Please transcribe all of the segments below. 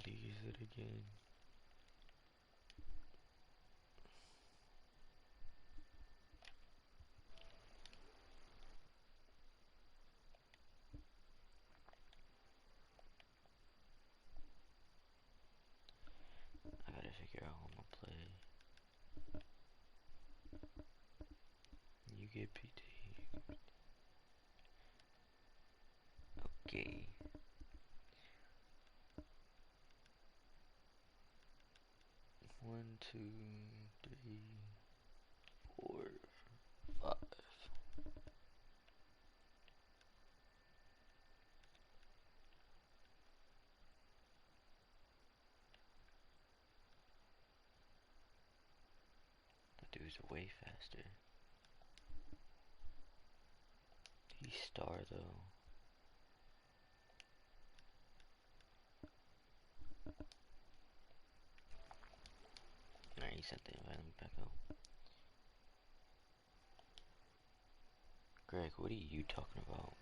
league is it again? I gotta figure out how I'm gonna play. You get PT. Okay. 1, 2, 3, 4, 5. That dude's way faster. He's star though. Alright, he sent the invite. Let me back out. Greg, what are you talking about?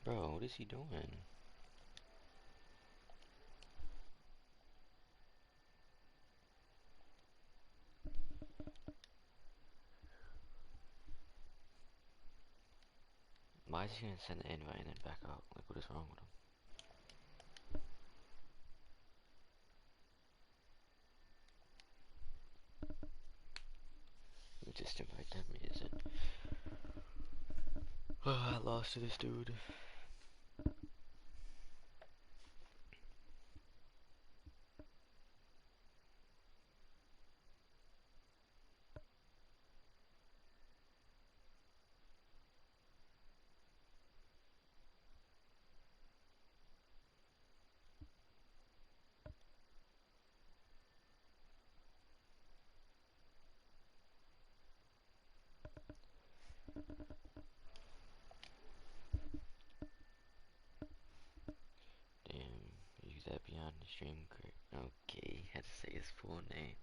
Bro, what is he doing? Why is he gonna send the invite and then back out? Like, what is wrong with him? Let me just invite them. He isn't. Oh, I lost to this dude. Damn, use that beyond the stream. Great. Okay, had to say his full name.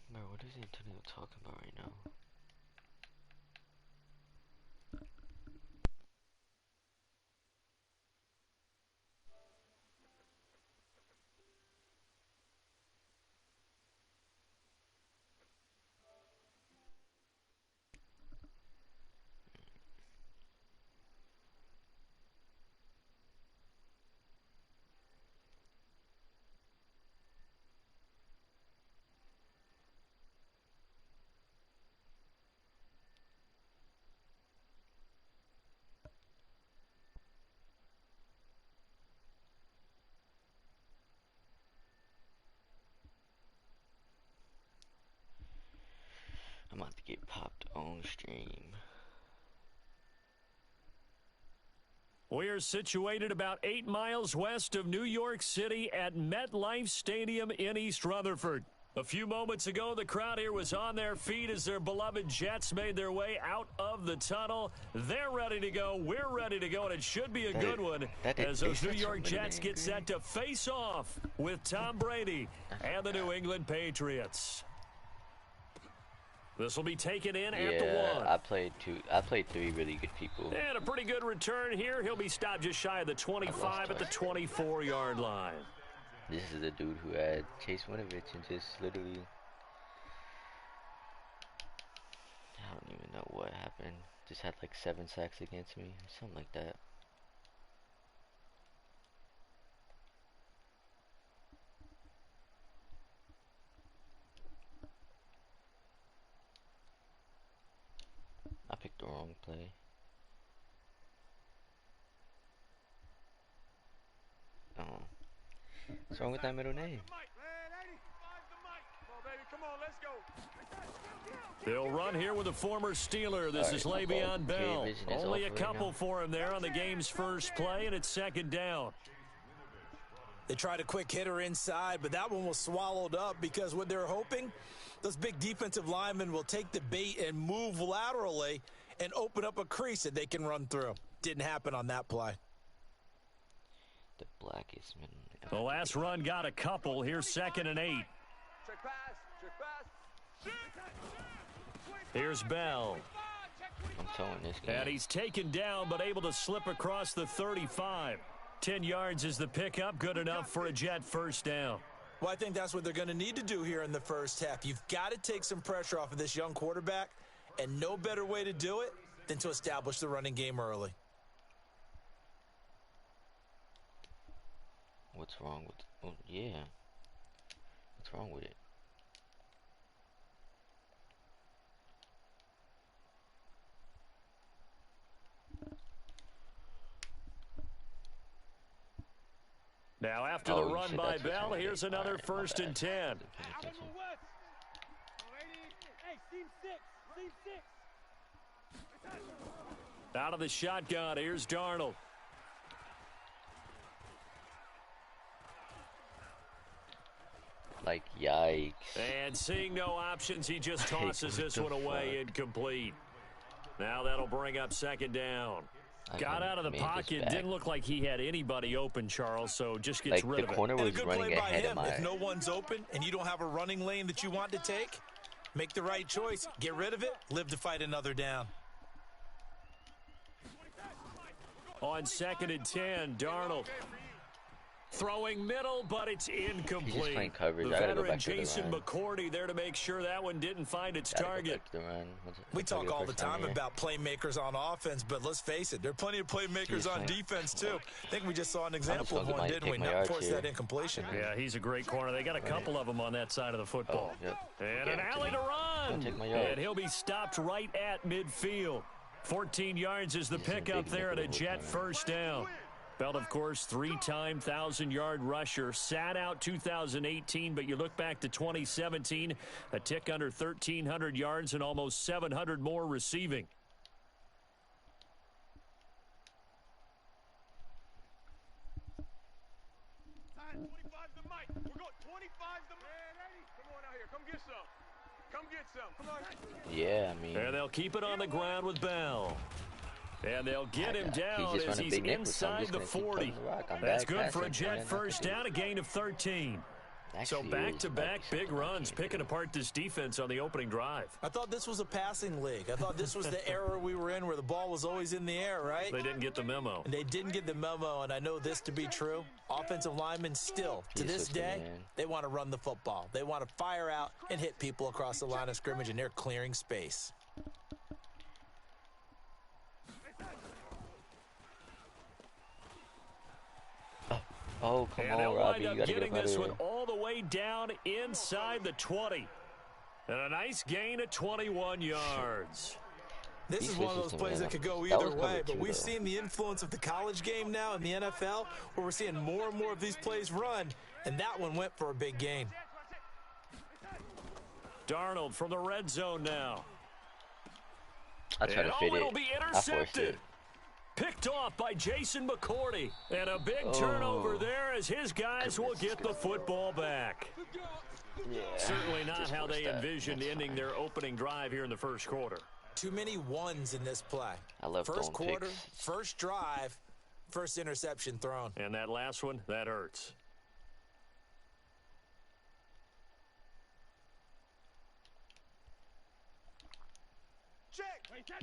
Bro, what is Antonio talking about right now? I'm about to get popped on stream. We are situated about 8 miles west of New York City at MetLife Stadium in East Rutherford. A few moments ago, the crowd here was on their feet as their beloved Jets made their way out of the tunnel. They're ready to go. We're ready to go, and it should be a good one as those New York Jets get set to face off with Tom Brady and the New England Patriots. This will be taken in at the one. I played 3 really good people. And a pretty good return here. He'll be stopped just shy of the 25 at the 24-yard line. This is the dude who had Chase Winovich and just literally, I don't even know what happened. Just had like 7 sacks against me, something like that. I picked the wrong play. Oh. What's wrong with that middle name? Come on, baby. Come on, let's go. They'll run here with a former Steeler. This is Alright, my Le'Veon fault. Bell. Vision is Only a off right couple now. for him there on the game's first play, and it's second down. They tried a quick hitter inside, but that one was swallowed up because what they're hoping, those big defensive linemen will take the bait and move laterally and open up a crease that they can run through. Didn't happen on that play. The blackest man. The last run got a couple. Here's 2nd and 8. Check pass. Check pass. Here's Bell. I'm towing this game. And he's taken down, but able to slip across the 35. 10 yards is the pickup. Good enough for a Jet first down. Well, I think that's what they're going to need to do here in the first half. You've got to take some pressure off of this young quarterback, and no better way to do it than to establish the running game early. What's wrong with? Oh yeah. What's wrong with it? Now after the run shit, by that's what's Bell, wrong with here's it. another Alright, my first and bad. 10. Paying attention. Out of the shotgun, here's Darnold. Like, yikes. And seeing no options, he just Like, tosses what this the one away, fuck? incomplete. Now that'll bring up second down. I Got know, out of the man, just pocket. back. Didn't look like he had anybody open, Charles, so just gets Like, rid the of it. corner And a was good running play by ahead of him. my... If no one's open and you don't have a running lane that you want to take, make the right choice. Get rid of it. Live to fight another down. On 2nd and 10, Darnold. Throwing middle, but it's incomplete. playing coverage. The I gotta go veteran back to the Jason run. McCourty there to make sure that one didn't find its Gotta go target. back to the run. We What's our talk all the first down time here? about playmakers on offense, but let's face it, there are plenty of playmakers Jeez, on man. defense, too. I think we just saw an example of gonna one, get didn't we? my Not yards force here. that incompletion. Yeah, he's a great corner. They got a couple of them on that side of the football. Oh, yep. And Okay, an alley to run. take my yards. And he'll be stopped right at midfield. 14 yards is the He's a pickup big there and a nickel, Jet man. first down. Belt, of course, 3-time 1,000-yard rusher. Sat out 2018, but you look back to 2017, a tick under 1,300 yards and almost 700 more receiving. Yeah, I mean... And they'll keep it on the ground with Bell. And they'll get him down He's just as running he's big nickel, so I'm inside just the gonna keep 40. putting the rock. I'm That's back good for a passing, Jet man. first Nothing to down, a gain of 13. do. So Actually, back-to-back it's big like runs, picking apart this defense on the opening drive. I thought this was a passing league. I thought this was the era we were in where the ball was always in the air, right? They didn't get the memo. And they didn't get the memo, and I know this to be true. Offensive linemen still, to He's this looking, day, man. they want to run the football. They want to fire out and hit people across the line of scrimmage, and they're clearing space. Oh, come And on, they'll Robbie. wind You up gotta get getting him out this of one here. all the way down inside the 20. And a nice gain of 21 yards. This He is one of switches those to plays man. that could go That either was cover way, but two, we've though. seen the influence of the college game now in the NFL, where we're seeing more and more of these plays run, and that one went for a big gain. Darnold from the red zone now. I tried And to fit it'll it. be I forced intercepted. it. Picked off by Jason McCourty. And a big turnover there as his guys will get the football back. Yeah. Certainly not Just how they forced that. envisioned That's ending fine. their opening drive here in the first quarter. Too many ones in this play. I love First throwing quarter, picks. first drive, first interception thrown. And that last one, that hurts.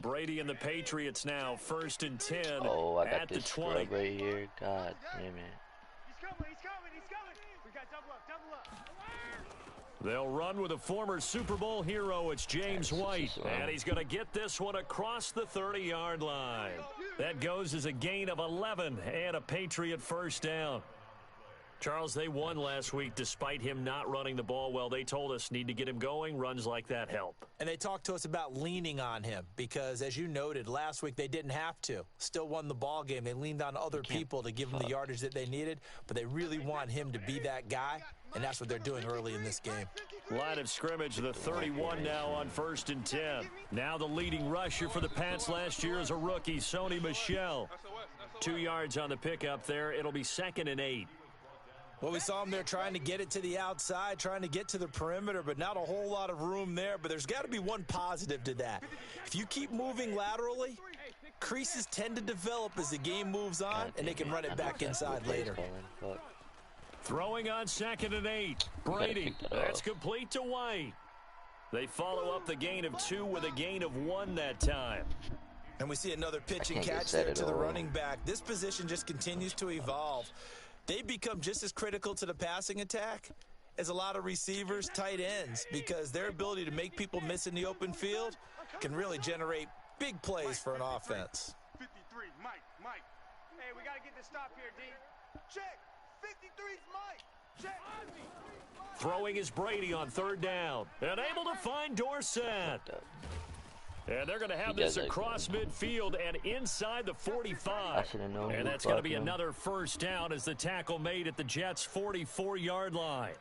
Brady and the Patriots now, 1st and 10 Oh, I got at the this 20. scrub right here. God damn it. They'll run with a former Super Bowl hero. It's James That's White. just wrong. And he's going to get this one across the 30-yard line. That goes as a gain of 11 and a Patriot first down. Charles, they won last week despite him not running the ball well. They told us need to get him going. Runs like that help. And they talked to us about leaning on him because, as you noted, last week they didn't have to. Still won the ball game. They leaned on other people to give them the yardage that they needed, but they really want him to be that guy, and that's what they're doing early in this game. Line of scrimmage, the 31 now on 1st and 10. Now the leading rusher for the Pats last year is a rookie, Sony Michel. 2 yards on the pickup there. It'll be 2nd and 8. Well, we saw him there trying to get it to the outside, trying to get to the perimeter, but not a whole lot of room there. But there's got to be one positive to that. If you keep moving laterally, creases tend to develop as the game moves on, and they can run it back inside later. Throwing on 2nd and 8. Brady, that's complete to White. They follow up the gain of 2 with a gain of 1 that time. And we see another pitch and catch there to the running back. This position just continues to evolve. They become just as critical to the passing attack as a lot of receivers, tight ends, because their ability to make people miss in the open field can really generate big plays for an offense. 53, Mike. Hey, we got to get this stop here, D. Check. 53's Mike. Check. Throwing is Brady on 3rd down. And able to find Dorsett. And they're going to have this across midfield and inside the 45. And that's going to be another first down as the tackle made at the Jets' 44-yard line.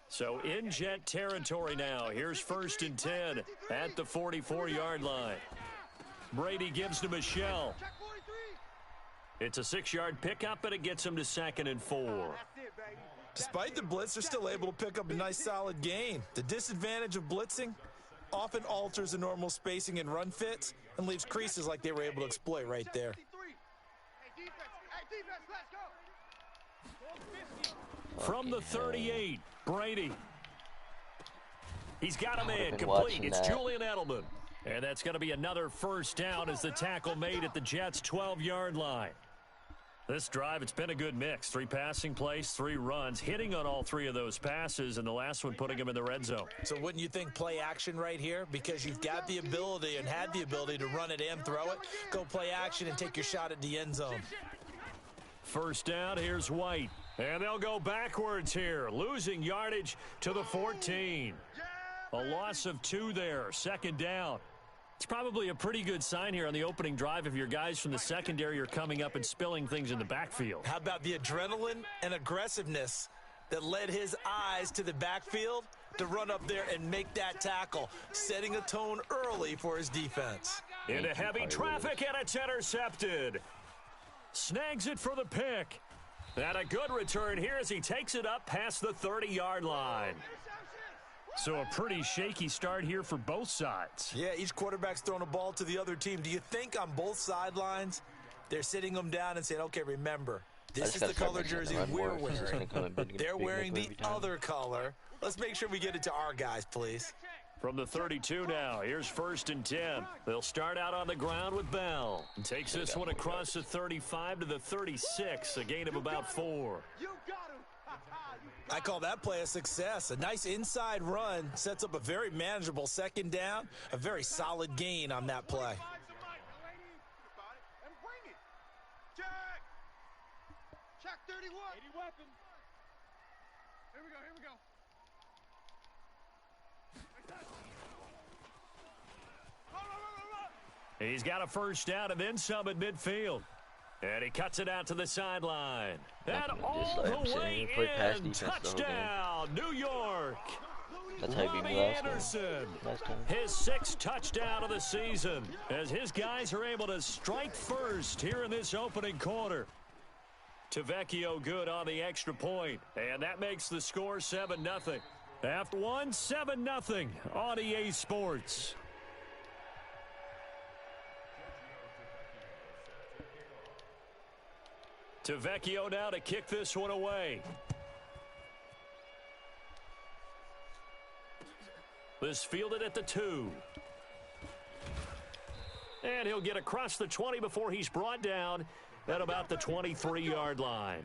So in Jet territory now. Here's 1st and 10 at the 44-yard line. Brady gives to Michel. It's a 6-yard pickup, but it gets him to 2nd and 4. Despite the blitz, they're still able to pick up a nice solid gain. The disadvantage of blitzing often alters the normal spacing and run fits and leaves creases like they were able to exploit right there. From the 38, Brady. He's got him in, complete. It's Julian Edelman. And that's going to be another first down as the tackle made at the Jets' 12-yard line. This drive, it's been a good mix. 3 passing plays, 3 runs, hitting on all 3 of those passes, and the last one putting him in the red zone. So wouldn't you think play action right here? Because you've got the ability and had the ability to run it and throw it. Go play action and take your shot at the end zone. First down, here's White. And they'll go backwards here, losing yardage to the 14. A loss of 2 there, 2nd down. It's probably a pretty good sign here on the opening drive if your guys from the secondary are coming up and spilling things in the backfield. How about the adrenaline and aggressiveness that led his eyes to the backfield to run up there and make that tackle, setting a tone early for his defense. Into heavy traffic, and it's intercepted. Snags it for the pick. And a good return here as he takes it up past the 30-yard line. So a pretty shaky start here for both sides. Yeah, each quarterback's throwing a ball to the other team. Do you think on both sidelines they're sitting them down and saying, okay, remember, this is the color jersey we're wearing. They're wearing the other color. Let's make sure we get it to our guys, please. From the 32 now, here's 1st and 10. They'll start out on the ground with Bell. And takes this one across the 35 to the 36, a gain of about 4. I call that play a success. A nice inside run sets up a very manageable 2nd down, a very solid gain on that play. Check 31. 80 weapon. Here we go. He's got a first down and then some at midfield. And he cuts it out to the sideline. And all the way in. Touchdown, New York. That's how he beat me last time. His 6th touchdown of the season as his guys are able to strike first here in this opening quarter. Tavecchio good on the extra point, and that makes the score 7-0. After 7-0 on EA Sports. Tavecchio now to kick this one away. This fielded at the 2. And he'll get across the 20 before he's brought down at about the 23-yard line.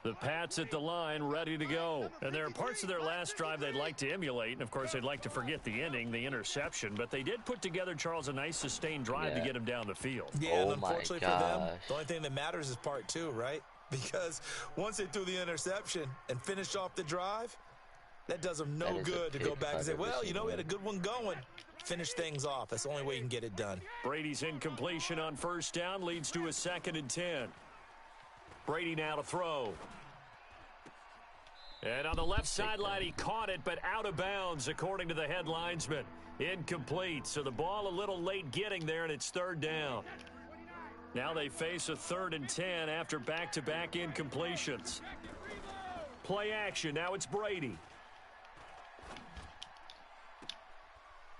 The Pats at the line, ready to go. And there are parts of their last drive they'd like to emulate. And, of course, they'd like to forget the ending, the interception. But they did put together, Charles, a nice sustained drive to get him down the field. Yeah, and unfortunately for them, the only thing that matters is part two, right? Because once they threw the interception and finished off the drive, that does them no good to go back and say, well, you know, we had a good one going. Finish things off. That's the only way you can get it done. Brady's incompletion on first down leads to a 2nd and 10. Brady now to throw. And on the left sideline, he caught it, but out of bounds, according to the head linesman. Incomplete, so the ball a little late getting there, and it's 3rd down. Now they face a 3rd and 10 after back-to-back incompletions. Play action, now it's Brady.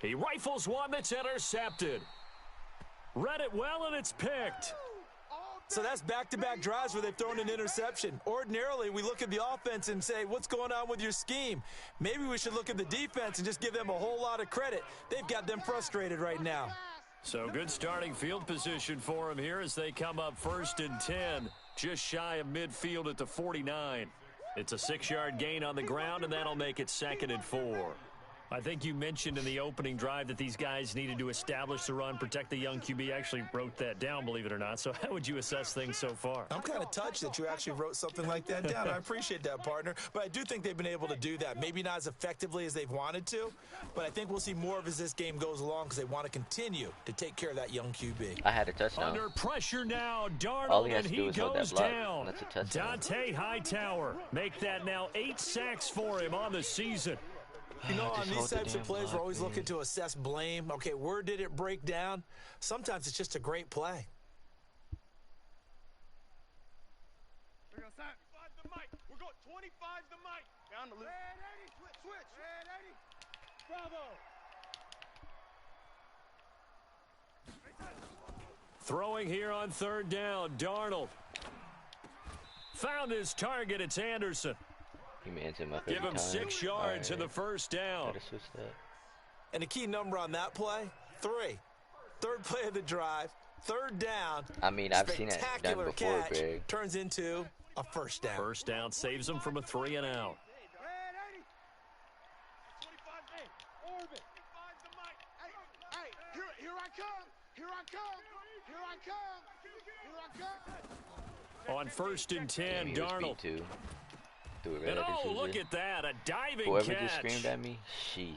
He rifles one that's intercepted. Read it well, and it's picked. So that's back-to-back drives where they've thrown an interception. Ordinarily, we look at the offense and say, what's going on with your scheme? Maybe we should look at the defense and just give them a whole lot of credit. They've got them frustrated right now. So good starting field position for them here as they come up 1st and 10, just shy of midfield at the 49. It's a 6-yard gain on the ground, and that'll make it 2nd and 4. I think you mentioned in the opening drive that these guys needed to establish the run, protect the young QB. I actually wrote that down, believe it or not. So how would you assess things so far? I'm kind of touched that you actually wrote something like that down. I appreciate that, partner. But I do think they've been able to do that. Maybe not as effectively as they've wanted to, but I think we'll see more of as this game goes along because they want to continue to take care of that young QB. I had a touchdown. Under pressure now, All Darnold, he has and to do he is hold goes that block. down. That's a touchdown. Dante Hightower, make that now 8 sacks for him on the season. You know, on these types of plays, we're always looking to assess blame. Okay, where did it break down? Sometimes it's just a great play. We're going 25 the mic. We're going 25 the mic. Down the loop. Red 80. Switch. Red 80. Bravo. Throwing here on 3rd down, Darnold. Found his target, it's Anderson. He mans him up Give every him time. 6 yards in the 1st down. Gotta switch that. And the key number on that play, 3. 3rd play of the drive, 3rd down. I mean, I've seen it done Spectacular before, catch Big. turns into a 1st down. 1st down saves them from a 3 and out. Red 80. 25 A. Orbit. 25 the mic. Hey, here I come. Here I come. Here I come. Here I come. On 1st and 10, Damn, he was Darnold. beat too. Threw it right And at his oh, look user. at that, a diving Whoever catch. just screamed at me, sheesh.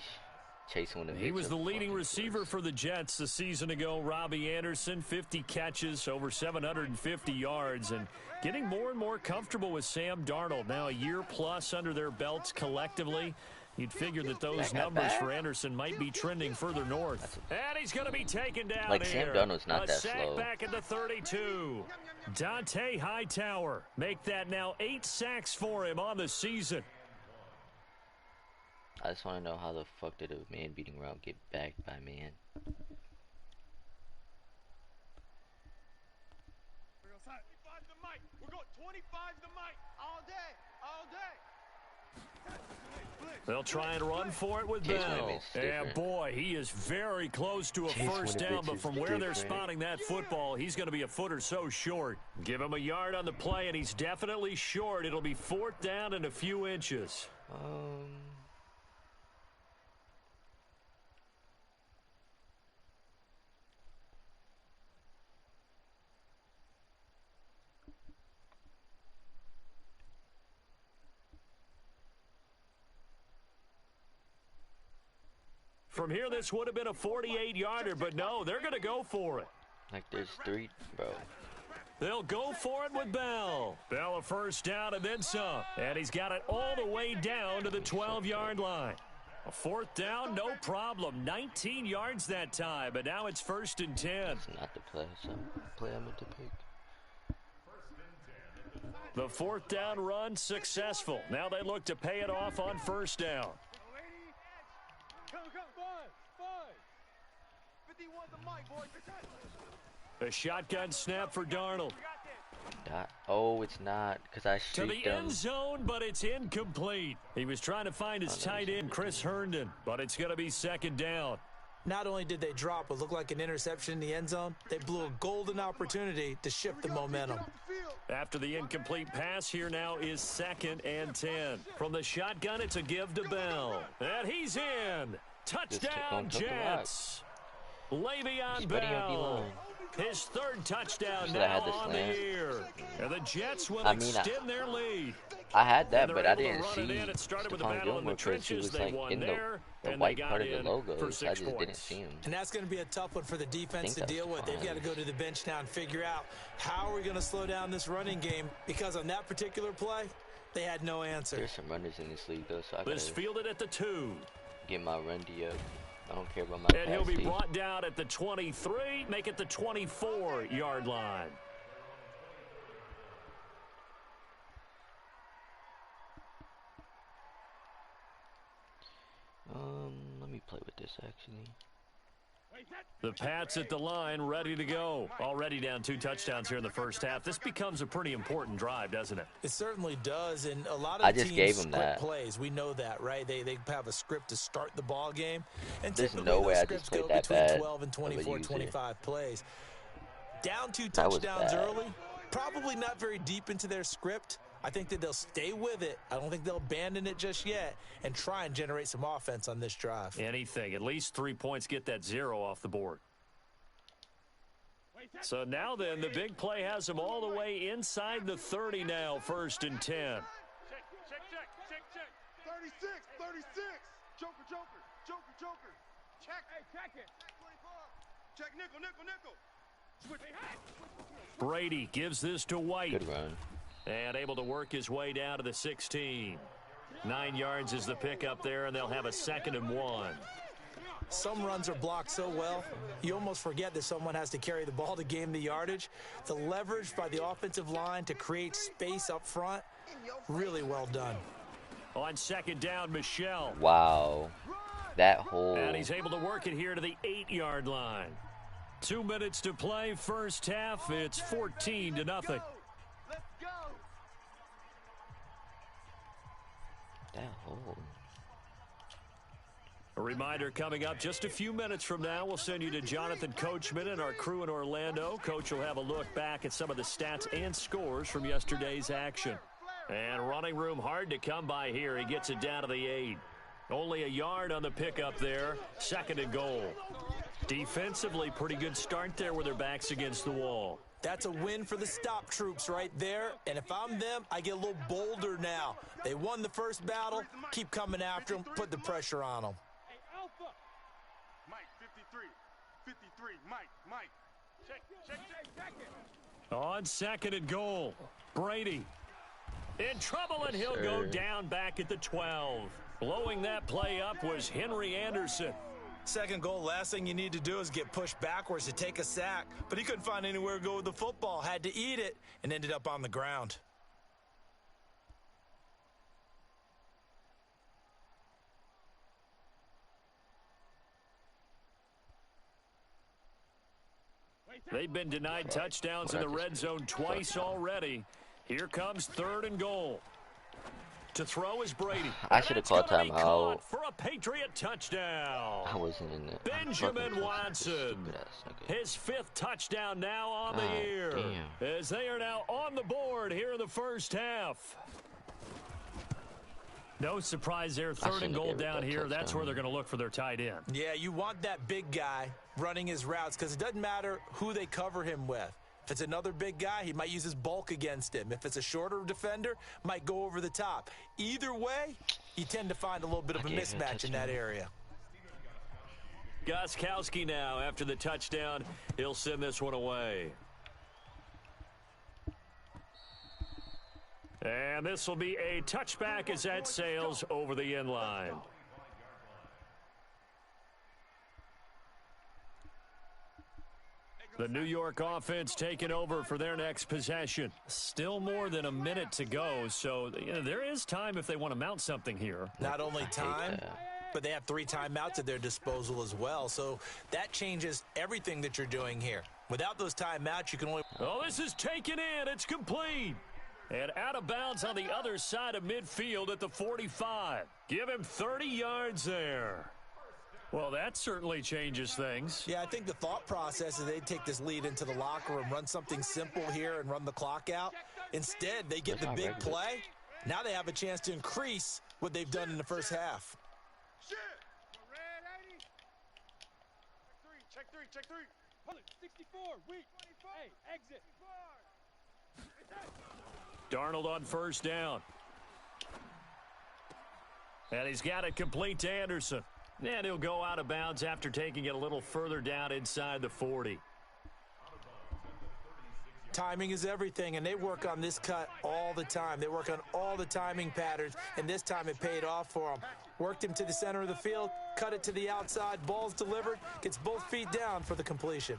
Chasing one of He was the leading receiver for the Jets a season ago, Robbie Anderson, 50 catches, over 750 yards, and getting more and more comfortable with Sam Darnold. Now a year plus under their belts collectively. You'd figure that those numbers for Anderson might be trending further north. And he's going to be taken down Like here. Sam Darnold's not that sack slow. back at the 32. Dante Hightower, make that now 8 sacks for him on the season. I just want to know how the fuck did a man beating route get backed by man? We're going 25 the mic. We're going 25 the mic. All day. All day. They'll try and run for it with Case Bell. Winston's And different. boy, he is very close to a Case 1st down, but Winston's from where they're different. spotting that football, he's going to be a foot or so short. Give him a yard on the play, and he's definitely short. It'll be 4th down and a few inches. From here, this would have been a 48-yarder, but no, they're going to go for it. Like there's 3, bro. They'll go for it with Bell. Bell a 1st down and then some. And he's got it all the way down to the 12-yard line. A 4th down, no problem. 19 yards that time, but now it's 1st and 10. It's not the play, so play I meant to pick. The 4th down run successful. Now they look to pay it off on 1st down. Come. 51 the mic, boys. A shotgun snap for Darnold. Oh, it's not, because I To the streaked him. end zone, but it's incomplete. He was trying to find his tight end, Chris Herndon, but it's going to be 2nd down. Not only did they drop what looked like an interception in the end zone, they blew a golden opportunity to shift the momentum. After the incomplete pass, here now is 2nd and 10. From the shotgun, it's a give to Bell. And he's in. Touchdown, Jets. Le'Veon Bell. His 3rd touchdown now on the year. And the Jets will extend their lead. I had that, but I didn't see It started with the Stephon battle in the Gilmore because he trenches. was They like won in there, the and white they got part of the in logo. for I 6 just points. didn't see him. And that's going to be a tough one for the defense to deal with. They've got to go to the bench now and figure out how are we going to slow down this running game, because on that particular play, they had no answer. There's some runners in this league, though, so I This gotta fielded at the 2. get my run D up. I don't care about my And he'll pass be D. brought down at the 23, make it the 24-yard line. Let me play with this, actually. The Pats at the line, ready to go. Already down 2 touchdowns here in the first half. This becomes a pretty important drive, doesn't it? It certainly does, and a lot of I teams just gave him script that. plays. We know that, right? They have a script to start the ball game, and There's typically no way those I just scripts played go that between bad 12 and of a 24, user. 25 plays. Down 2 That was touchdowns bad. early, probably not very deep into their script. I think that they'll stay with it. I don't think they'll abandon it just yet and try and generate some offense on this drive. Anything. At least 3 points, get that 0 off the board. So now then, the big play has them all the way inside the 30 now, 1st and 10. Check. 36, 36. Joker. Check. Hey, check it. Check nickel. Switch. Brady gives this to White. Good run. And able to work his way down to the 16. 9 yards is the pickup there, and they'll have a 2nd and 1. Some runs are blocked so well, you almost forget that someone has to carry the ball to gain the yardage. The leverage by the offensive line to create space up front, really well done. On 2nd down, Michelle. Wow. That hole. And he's able to work it here to the 8-yard line. 2 minutes to play, first half. It's 14-0. Let's go. That hole. A reminder coming up just a few minutes from now. We'll send you to Jonathan Coachman and our crew in Orlando. Coach will have a look back at some of the stats and scores from yesterday's action. And running room hard to come by here. He gets it down to the 8. Only a yard on the pickup there. 2nd and goal. Defensively, pretty good start there with their backs against the wall. That's a win for the stop troops right there. And if I'm them, I get a little bolder now. They won the first battle. Keep coming after them. Put the pressure on them. Mike, 53, Mike. Check it. On 2nd and goal, Brady in trouble, and he'll go down back at the 12. Blowing that play up was Henry Anderson. 2nd goal, last thing you need to do is get pushed backwards to take a sack. But he couldn't find anywhere to go with the football. Had to eat it and ended up on the ground. They've been denied touchdowns in the red zone twice already. Here comes 3rd and goal. To throw is Brady. I should have called timeout. For a Patriot touchdown. I wasn't in it. Benjamin Watson. His 5th touchdown now on the year. Damn. As they are now on the board here in the first half. No surprise there. 3rd and goal down here. That's where they're going to look for their tight end. Yeah, you want that big guy running his routes because it doesn't matter who they cover him with. If it's another big guy, he might use his bulk against him. If it's a shorter defender, might go over the top. Either way, you tend to find a little bit of a mismatch in that area. Gostkowski now after the touchdown. He'll send this one away. And this will be a touchback as that sails over the end line. The New York offense taking over for their next possession. Still more than a minute to go, so there is time if they want to mount something here. Not only time, but they have 3 timeouts at their disposal as well, so that changes everything that you're doing here. Without those timeouts, you can only... Oh, this is taken in. It's complete. And out of bounds on the other side of midfield at the 45. Give him 30 yards there. Well, that certainly changes things. Yeah, I think the thought process is they'd take this lead into the locker room, run something simple here and run the clock out. Instead, they get That's the not big regular. play. Now they have a chance to increase what they've done in the first half. Check three. 64, weak. Hey, exit. Darnold on first down. And he's got it complete to Anderson. And he'll go out of bounds after taking it a little further down inside the 40. Timing is everything, and they work on this cut all the time. They work on all the timing patterns, and this time it paid off for them. Worked him to the center of the field, cut it to the outside, ball's delivered, gets both feet down for the completion.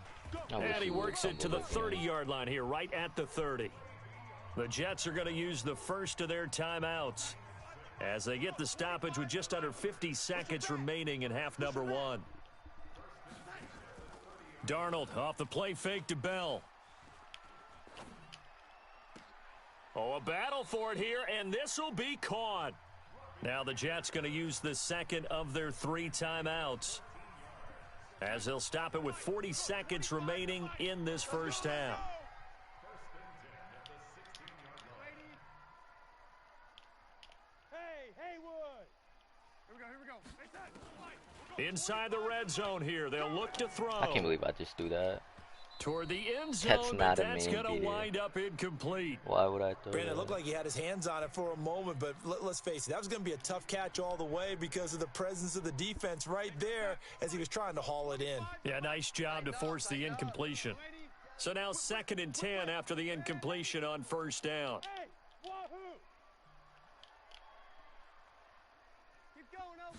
And he works it to the 30-yard line here, right at the 30. The Jets are going to use the first of their timeouts as they get the stoppage with just under 50 seconds remaining in half number one. Darnold off the play fake to Bell. Oh, a battle for it here, and this will be caught. Now the Jets going to use the second of their 3 timeouts as they'll stop it with 40 seconds remaining in this first half. Hey, Haywood. Here we go. Inside the red zone here, they'll look to throw. I can't believe I just do that. Toward the end zone, That's but not a that's man going to beater. wind up incomplete. Why would I throw Brandon, it that? looked like he had his hands on it for a moment, but let's face it, that was going to be a tough catch all the way because of the presence of the defense right there as he was trying to haul it in. Yeah, nice job to force the incompletion. So now 2nd and 10 after the incompletion on first down. Hey, wahoo. Keep going, O.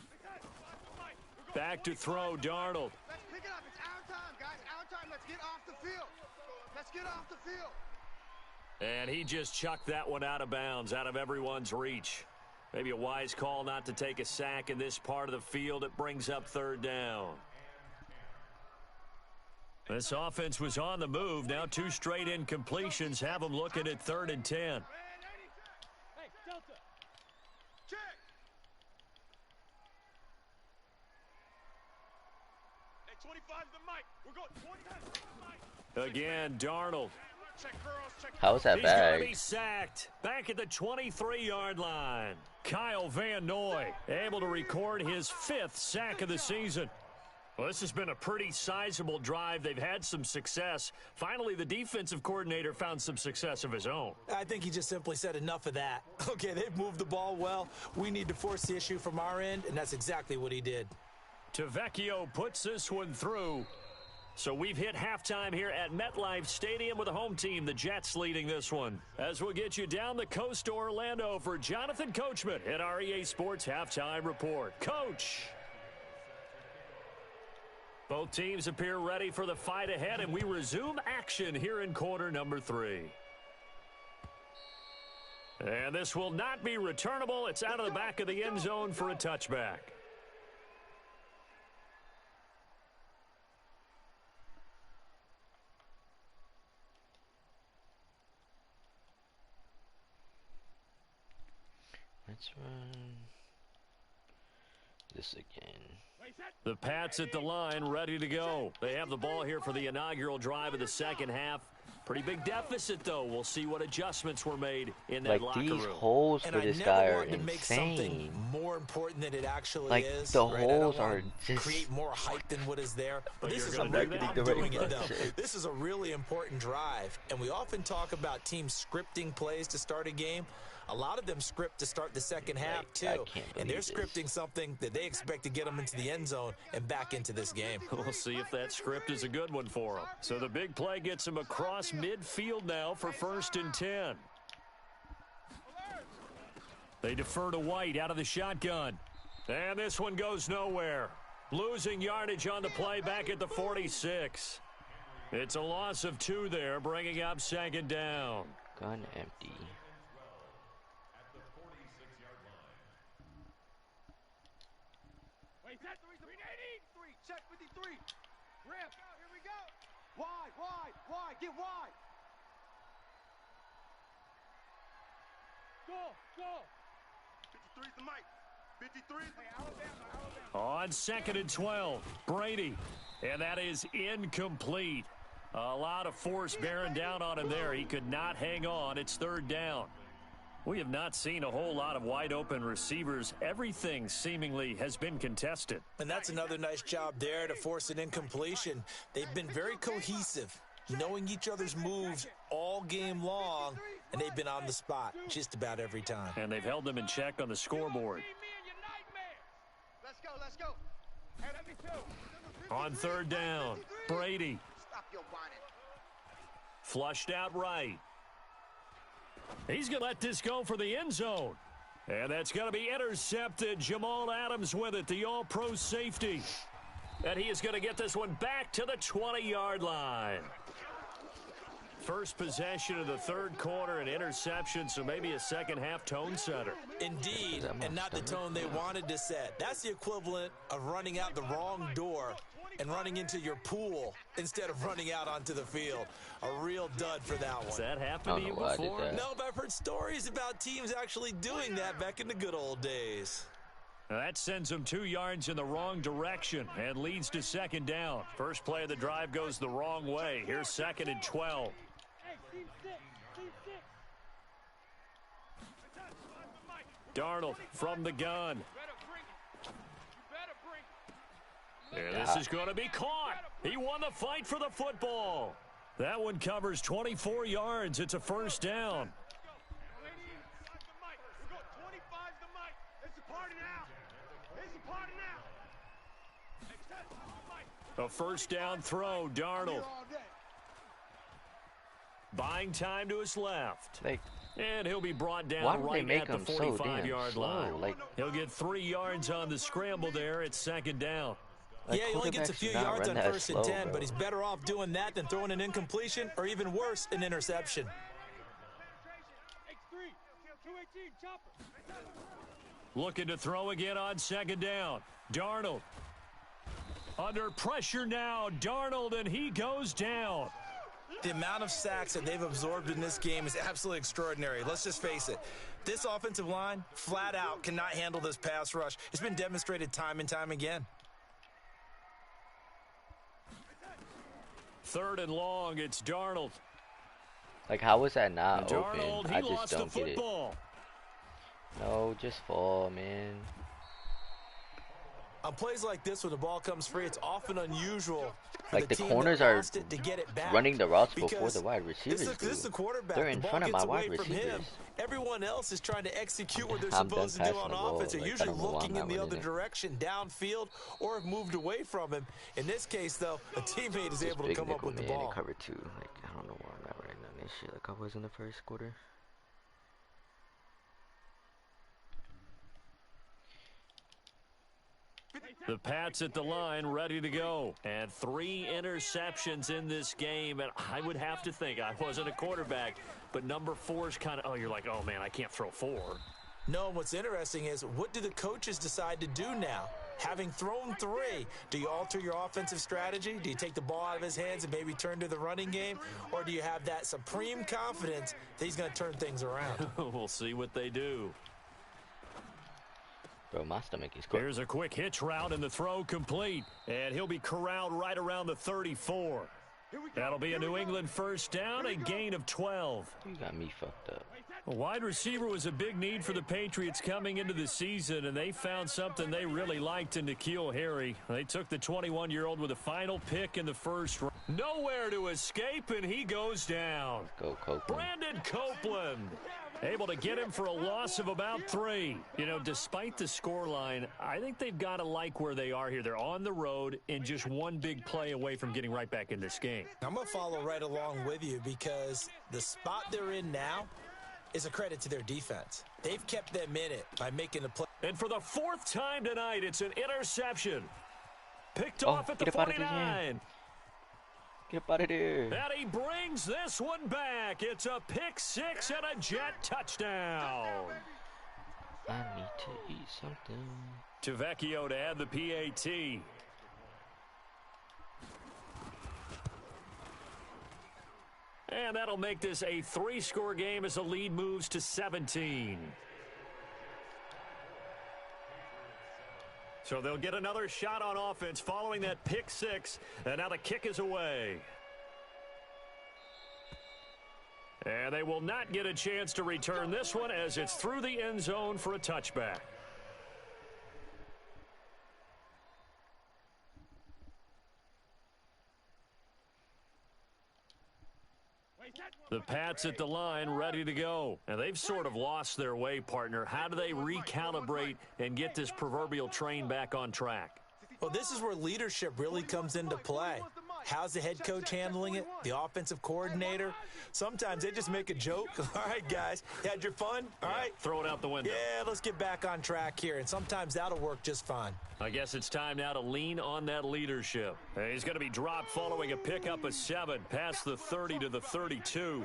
Back to throw, Darnold. Let's pick it up. It's our time, guys. Our time. Let's get off the field. Let's get off the field. And he just chucked that one out of bounds, out of everyone's reach. Maybe a wise call not to take a sack in this part of the field. It brings up 3rd down. This offense was on the move. Now 2 straight incompletions have them looking at 3rd and 10. Hey, Delta. Check. Hey, 25 the mic. We're going 25 the mic. Again, Darnold. Check girls, check. How was that He's going to bag? be sacked. Back at the 23-yard line. Kyle Van Noy able to record his 5th sack of the season. Well, this has been a pretty sizable drive. They've had some success. Finally, the defensive coordinator found some success of his own. I think he just simply said enough of that. Okay, they've moved the ball well. We need to force the issue from our end, and that's exactly what he did. Tavecchio puts this one through. So we've hit halftime here at MetLife Stadium with the home team, the Jets, leading this one. As we'll get you down the coast to Orlando for Jonathan Coachman at our EA Sports Halftime Report. Coach! Both teams appear ready for the fight ahead, and we resume action here in quarter number 3. And this will not be returnable. It's out of the back of the end zone for a touchback. Let's run this again. The Pats at the line, ready to go. They have the ball here for the inaugural drive of the second half. Pretty big deficit, though. We'll see what adjustments were made in that Like, locker these room. holes And for I this never guy are wanted to make something insane. more important than it actually Like, is. the right? I don't holes wanna are just- create more hype than what is there. But this you're is a gonna do I'm that? doing it, That's though. it. This is a really important drive, and we often talk about teams scripting plays to start a game. A lot of them script to start the second half, Like, too. I can't And they're believe this. scripting something that they expect to get them into the end zone and back into this game. We'll see if that script is a good one for them. So the big play gets him across midfield now for 1st and 10. They defer to White out of the shotgun. And this one goes nowhere. Losing yardage on the play back at the 46. It's a loss of 2 there, bringing up 2nd down. Gun empty. Wait, that 3, check 53. Rip, here we go. Wide, get wide. Go. 53's the mic. 53's the Alabama. On 2nd and 12, Brady. And that is incomplete. A lot of force bearing down on him there. He could not hang on. It's third down. We have not seen a whole lot of wide-open receivers. Everything seemingly has been contested. And that's another nice job there to force an incompletion. They've been very cohesive, knowing each other's moves all game long, and they've been on the spot just about every time. And they've held them in check on the scoreboard. Let's go. On third down, Brady. Flushed out right. He's going to let this go for the end zone. And that's going to be intercepted. Jamal Adams with it, the all-pro safety. And he is going to get this one back to the 20-yard line. First possession of the third quarter, an interception, so maybe a second-half tone setter. Indeed, and not the tone they wanted to set. That's the equivalent of running out the wrong door and running into your pool instead of running out onto the field. A real dud for that one. Has that happened to you before? No, but I've heard stories about teams actually doing that back in the good old days. Now that sends them 2 yards in the wrong direction and leads to second down. First play of the drive goes the wrong way. Here's second and 12. Darnold from the gun. And this is going to be caught. He won the fight for the football. That one covers 24 yards. It's a first down. A first down throw, Darnold. Buying time to his left. And he'll be brought down right at the 45-yard line. He'll get 3 yards on the scramble there. It's second down. Yeah, he only gets a few yards on first and 10, but he's better off doing that than throwing an incompletion or even worse, an interception. Looking to throw again on second down. Darnold. Under pressure now, Darnold, and he goes down. The amount of sacks that they've absorbed in this game is absolutely extraordinary. Let's just face it. This offensive line, flat out, cannot handle this pass rush. It's been demonstrated time and time again. Third and long, it's Darnold. Like, how was that not Darnold, open? I just don't get it. No, just fall, man. On plays like this, when the ball comes free, it's often unusual. Like, the corners are running the routes before the wide receivers do. They're in front of my wide receivers. Everyone else is trying to execute what they're supposed to do on offense. They're usually looking in the other direction, downfield, or have moved away from him. In this case, though, a teammate is able to come up with the ball. Cover two. Like, I don't know where I'm at right now. This shit, like I was in the first quarter. The Pats at the line, ready to go. And 3 interceptions in this game. And I would have to think, I wasn't a quarterback, but number 4 is kind of, you're like, oh, man, I can't throw 4. No, what's interesting is, what do the coaches decide to do now? Having thrown 3, do you alter your offensive strategy? Do you take the ball out of his hands and maybe turn to the running game? Or do you have that supreme confidence that he's going to turn things around? We'll see what they do. Bro, my stomach is cooked. Here's a quick hitch route and the throw complete. And he'll be corralled right around the 34. That'll be a New England first down, a gain of 12. You got me fucked up. A wide receiver was a big need for the Patriots coming into the season, and they found something they really liked in N'Keal Harry. They took the 21-year-old with a final pick in the first round. Nowhere to escape, and he goes down. Go Copeland. Brandon Copeland. Able to get him for a loss of about 3. You know, despite the scoreline, I think they've got to like where they are here. They're on the road and just one big play away from getting right back in this game. I'm going to follow right along with you because the spot they're in now is a credit to their defense. They've kept them in it by making the play. And for the 4th time tonight, it's an interception. Picked off at the 49. Get out of there. And he brings this one back. It's a pick 6 and a Jet touchdown. I need to eat something. Tavecchio to add the PAT. And that'll make this a 3-score game as the lead moves to 17. So they'll get another shot on offense following that pick 6, and now the kick is away. And they will not get a chance to return this one as it's through the end zone for a touchback. The Pats at the line ready to go. And they've sort of lost their way, partner. How do they recalibrate and get this proverbial train back on track? Well, this is where leadership really comes into play. How's the head coach handling it? The offensive coordinator? Sometimes they just make a joke. All right, guys, you had your fun? All right. Throw it out the window. Yeah, let's get back on track here. And sometimes that'll work just fine. I guess it's time now to lean on that leadership. He's going to be dropped following a pickup of 7 past the 30 to the 32.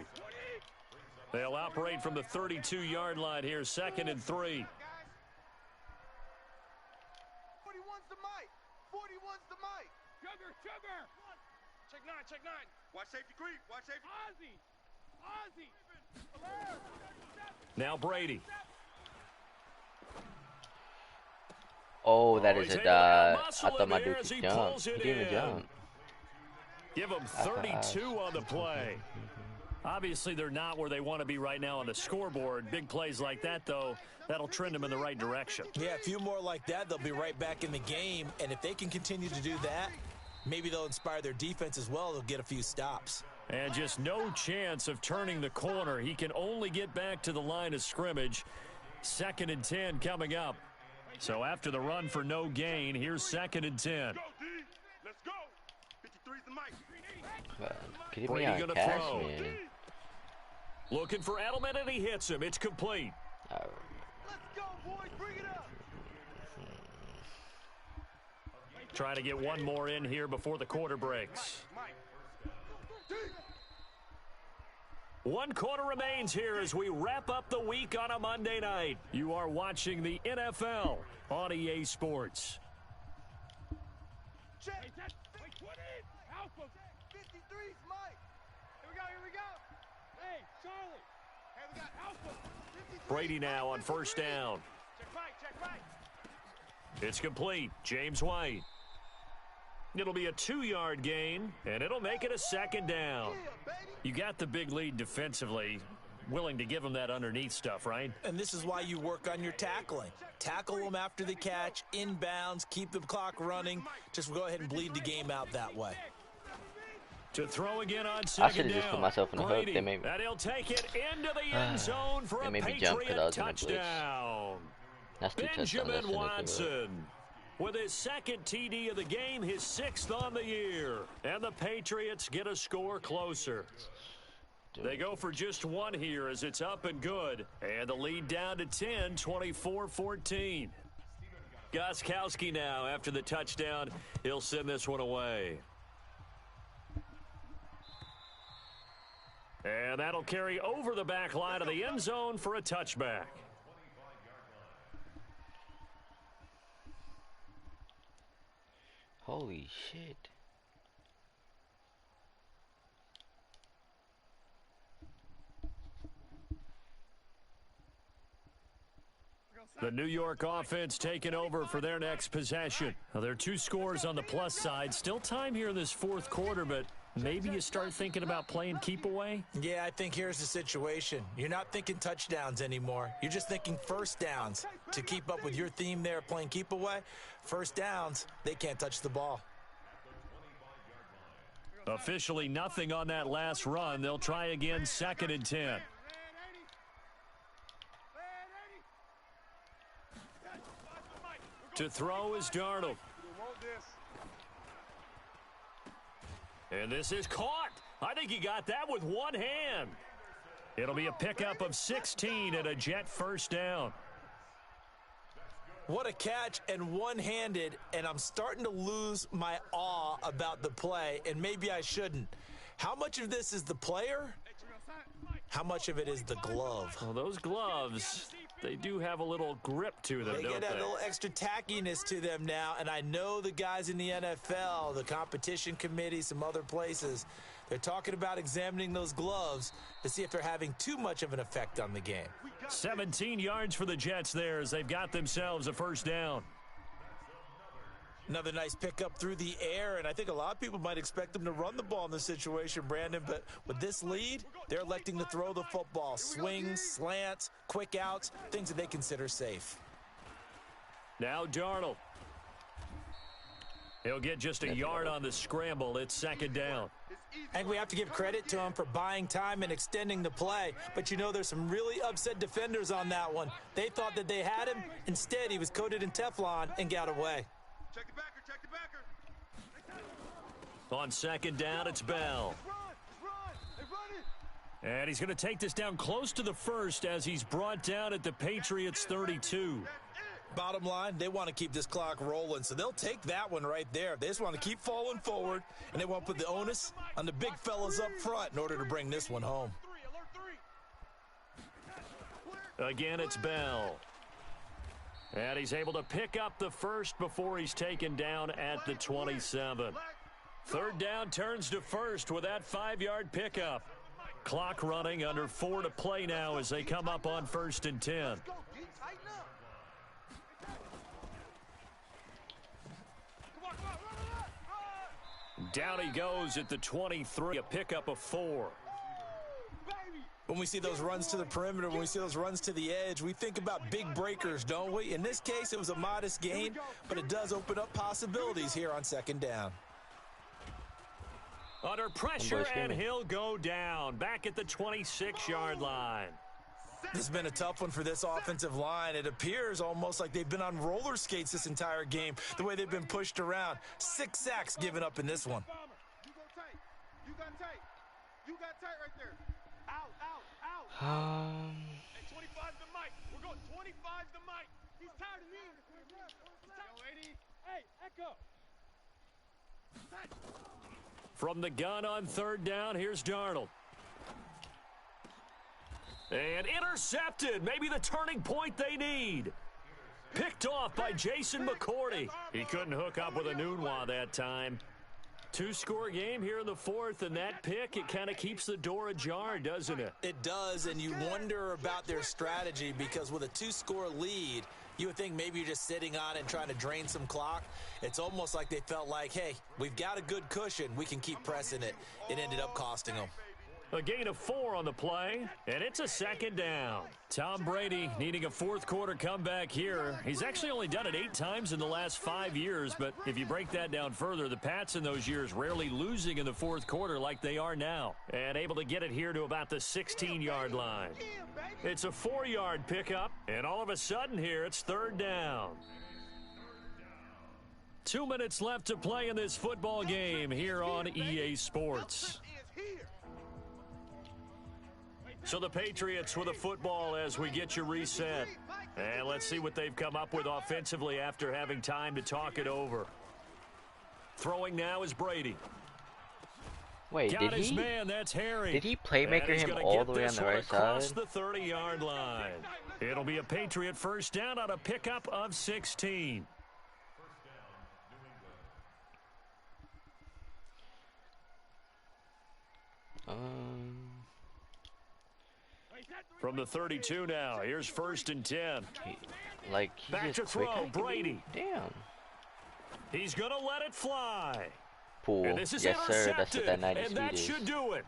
They'll operate from the 32-yard line here, 2nd and 3. 41's the mic. 41's the mic. Sugar. Check 9. Watch safety creep. Watch safety. Ozzy. Now Brady. Oh, that is a dive. I thought my dude could jump. He didn't even jump. Give him 32 on the play. Obviously, they're not where they want to be right now on the scoreboard. Big plays like that, though, that'll trend them in the right direction. Yeah, a few more like that, they'll be right back in the game. And if they can continue to do that, maybe they'll inspire their defense as well. They'll get a few stops. And just no chance of turning the corner. He can only get back to the line of scrimmage. 2nd and 10 coming up. So after the run for no gain, here's 2nd and 10. Let's go. 53's the mic. Get me on cash, man. Looking for Edelman, and he hits him. It's complete. Let's go, boys. Bring it up. Trying to get one more in here before the quarter breaks. 1 quarter remains here as we wrap up the week on a Monday night. You are watching the NFL on EA Sports. Check. 53's Mike. Here we go. Hey, Charlie. Hey, we got Alpha. Brady now on 1st down. Check Mike. It's complete. James White. It'll be a 2-yard gain, and it'll make it a 2nd down. You got the big lead defensively. Willing to give them that underneath stuff, right? And this is why you work on your tackling. Tackle them after the catch, inbounds, keep the clock running. Just go ahead and bleed the game out that way. To throw again on 2nd down. I should have just put myself in the hook. They made me. And he'll take it into the end zone for a Patriot touchdown. That's 2 Benjamin Watson with his 2nd TD of the game, his 6th on the year. And the Patriots get a score closer. They go for just 1 here as it's up and good. And the lead down to 10, 24-14. Gostkowski now after the touchdown. He'll send this one away. And that'll carry over the back line of the end zone for a touchback. Holy shit. The New York offense taking over for their next possession. Now, there are 2 scores on the plus side. Still time here in this 4th quarter, but maybe you start thinking about playing keep away? Yeah, I think here's the situation. You're not thinking touchdowns anymore. You're just thinking 1st downs. To keep up with your theme there, playing keep away, 1st downs, they can't touch the ball. Officially nothing on that last run. They'll try again, 2nd and 10. To throw is Darnold. And this is caught. I think he got that with 1 hand. It'll be a pickup of 16 and a Jet 1st down. What a catch, and one-handed, and I'm starting to lose my awe about the play, and maybe I shouldn't. How much of this is the player? How much of it is the glove? Well, those gloves, they do have a little grip to them, They don't get they? a little extra tackiness to them now, and I know the guys in the NFL, the competition committee, some other places, they're talking about examining those gloves to see if they're having too much of an effect on the game. 17 yards for the Jets there as they've got themselves a 1st down. Another nice pickup through the air, and I think a lot of people might expect them to run the ball in this situation, Brandon, but with this lead, they're electing to throw the football. Swings, slants, quick outs, things that they consider safe. Now Darnold. He'll get just a yard on the scramble. It's second down. I think we have to give credit to him for buying time and extending the play, but you know there's some really upset defenders on that one. They thought that they had him. Instead, he was coated in Teflon and got away. Check the backer, check the backer. On second down, it's Bell. And he's going to take this down close to the first as he's brought down at the Patriots 32. Bottom line, they want to keep this clock rolling, so they'll take that one right there. They just want to keep falling forward, and they want to put the onus on the big fellas up front in order to bring this one home. Again, it's Bell. And he's able to pick up the first before he's taken down at the 27. Third down turns to first with that 5-yard pickup. Clock running, under 4 to play now as they come up on 1st and 10. Down he goes at the 23, a pickup of 4. When we see those runs to the perimeter, when we see those runs to the edge, we think about big breakers, don't we? In this case, it was a modest gain, but it does open up possibilities here on second down. Under pressure, and he'll go down. Back at the 26-yard line. This has been a tough one for this offensive line. It appears almost like they've been on roller skates this entire game, the way they've been pushed around. 6 sacks given up in this one. You go tight. You got tight. You got tight right there. Out, out, out. Hey, 25 to Mike. We're going 25 to Mike. He's tired of me. Yo, 80. Hey, Echo. From the gun on third down, here's Darnold. And intercepted. Maybe the turning point they need. Picked off by Jason McCourty. He couldn't hook up with a Nunwa that time. 2-score game here in the fourth, and that pick, it kind of keeps the door ajar, doesn't it? It does, and you wonder about their strategy because with a 2-score lead, you would think maybe you're just sitting on it and trying to drain some clock. It's almost like they felt like, hey, we've got a good cushion. We can keep pressing it. It ended up costing them. A gain of 4 on the play, and it's a second down. Tom Brady needing a fourth-quarter comeback here. He's actually only done it 8 times in the last 5 years, but if you break that down further, the Pats in those years rarely losing in the fourth quarter like they are now, and able to get it here to about the 16-yard line. It's a 4-yard pickup, and all of a sudden here, it's third down. 2 minutes left to play in this football game here on EA Sports. So the Patriots with a football as we get you reset. And let's see what they've come up with offensively after having time to talk it over. Throwing now is Brady. Wait, Got his man, that's Harry. Did he playmaker him all the way on the right side? Across the 30-yard line. It'll be a Patriot first down on a pickup of 16. From the 32 now, here's 1st and 10. Back to throw, Brady. Damn. He's going to let it fly. Poole. And this is yes, sir. That's what that 90 and speed that is. should do it.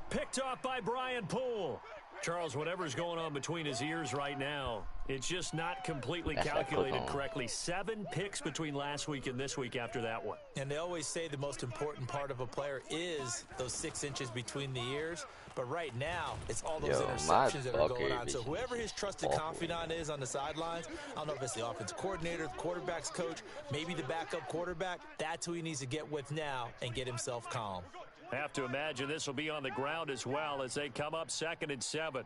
Picked off by Brian Poole. Charles, whatever's going on between his ears right now, it's just not completely calculated correctly. 7 picks between last week and this week after that one. And they always say the most important part of a player is those 6 inches between the ears. But right now, it's all those interceptions that are going on. So whoever his trusted confidant is on the sidelines, I don't know if it's the offensive coordinator, the quarterback's coach, maybe the backup quarterback, that's who he needs to get with now and get himself calm. Have to imagine this will be on the ground as well as they come up 2nd and 7.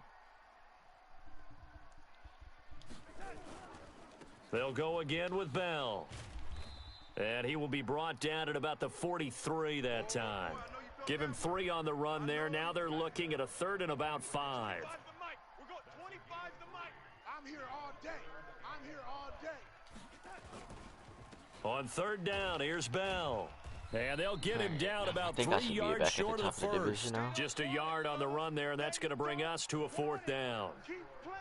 They'll go again with Bell. And he will be brought down at about the 43 that time. Give him 3 on the run there. Now they're looking at a 3rd and about 5. We're going 25 to Mike. I'm here all day. I'm here all day. On 3rd down, here's Bell. And they'll get him down about 3 yards short of the first. Just a yard on the run there, and that's going to bring us to a 4th down. Keep playing